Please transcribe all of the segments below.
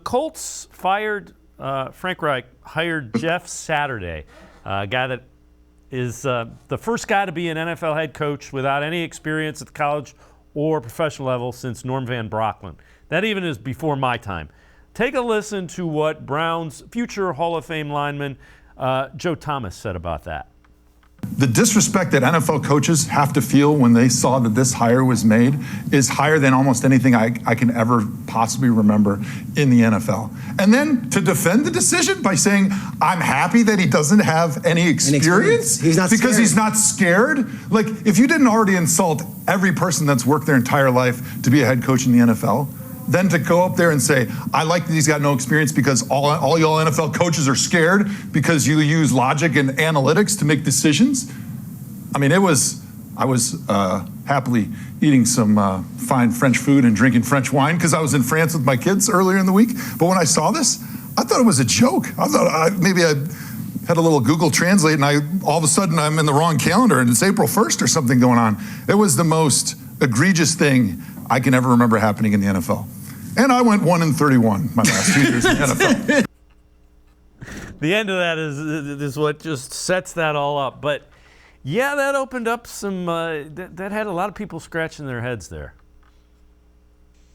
Colts fired Frank Reich, hired Jeff Saturday, a guy that is the first guy to be an NFL head coach without any experience at the college or professional level since Norm Van Brocklin. That even is before my time. Take a listen to what Browns' future Hall of Fame lineman Joe Thomas said about that. The disrespect that NFL coaches have to feel when they saw that this hire was made is higher than almost anything I can ever possibly remember in the NFL. And then to defend the decision by saying, I'm happy that he doesn't have any experience. He's not because scared. he's not scared. Like, if you didn't already insult every person that's worked their entire life to be a head coach in the NFL, then to go up there and say, I like that he's got no experience because all y'all NFL coaches are scared because you use logic and analytics to make decisions. I mean, I was happily eating some fine French food and drinking French wine because I was in France with my kids earlier in the week. But when I saw this, I thought it was a joke. I thought maybe I had a little Google Translate and all of a sudden I'm in the wrong calendar and it's April 1st or something going on. It was the most egregious thing I can ever remember happening in the NFL. And I went 1-31 my last 2 years in the NFL. The end of that is what just sets that all up. But yeah, that opened up some, that had a lot of people scratching their heads there.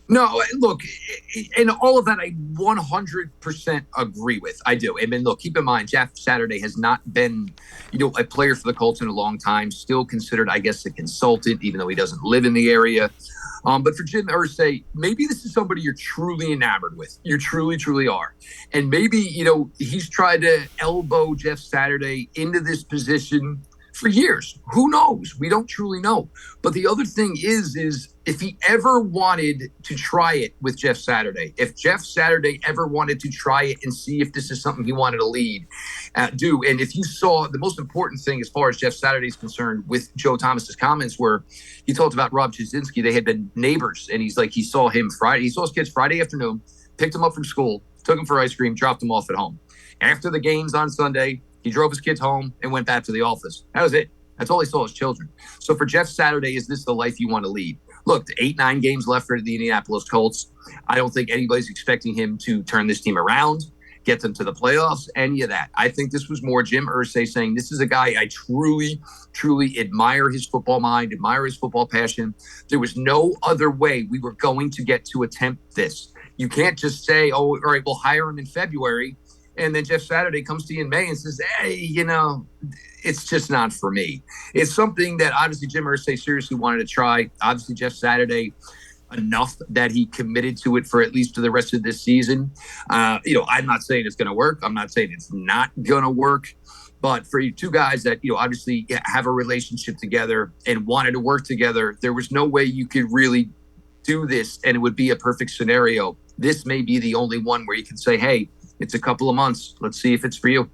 No, look, and all of that I 100% agree with. I do. I mean, look, keep in mind, Jeff Saturday has not been, a player for the Colts in a long time, still considered, I guess, a consultant, even though he doesn't live in the area. But for Jim Irsay, maybe this is somebody you're truly enamored with. You truly, truly are. And maybe, he's tried to elbow Jeff Saturday into this position for years. Who knows? We don't truly know. But the other thing is if he ever wanted to try it with Jeff Saturday, if Jeff Saturday ever wanted to try it and see if this is something he wanted to do. And if you saw the most important thing as far as Jeff Saturday is concerned with Joe Thomas's comments were, he talked about Rob Jasinski. They had been neighbors. And he's like, he saw his kids Friday afternoon, picked him up from school, took him for ice cream, dropped him off at home. After the games on Sunday, he drove his kids home and went back to the office. That was it. That's all he saw, his children. So for Jeff Saturday, is this the life you want to lead? Look, 8-9 games left for the Indianapolis Colts. I don't think anybody's expecting him to turn this team around, get them to the playoffs, any of that. I think this was more Jim Irsay saying, this is a guy I truly, truly admire his football mind, admire his football passion. There was no other way we were going to get to attempt this. You can't just say, oh, all right, we'll hire him in February. And then Jeff Saturday comes to you in May and says, hey, it's just not for me. It's something that obviously Jim Irsay seriously wanted to try. Obviously, Jeff Saturday, enough that he committed to it for at least to the rest of this season. I'm not saying it's going to work. I'm not saying it's not going to work. But for you two guys that, obviously have a relationship together and wanted to work together, there was no way you could really do this and it would be a perfect scenario. This may be the only one where you can say, hey, it's a couple of months. Let's see if it's for you.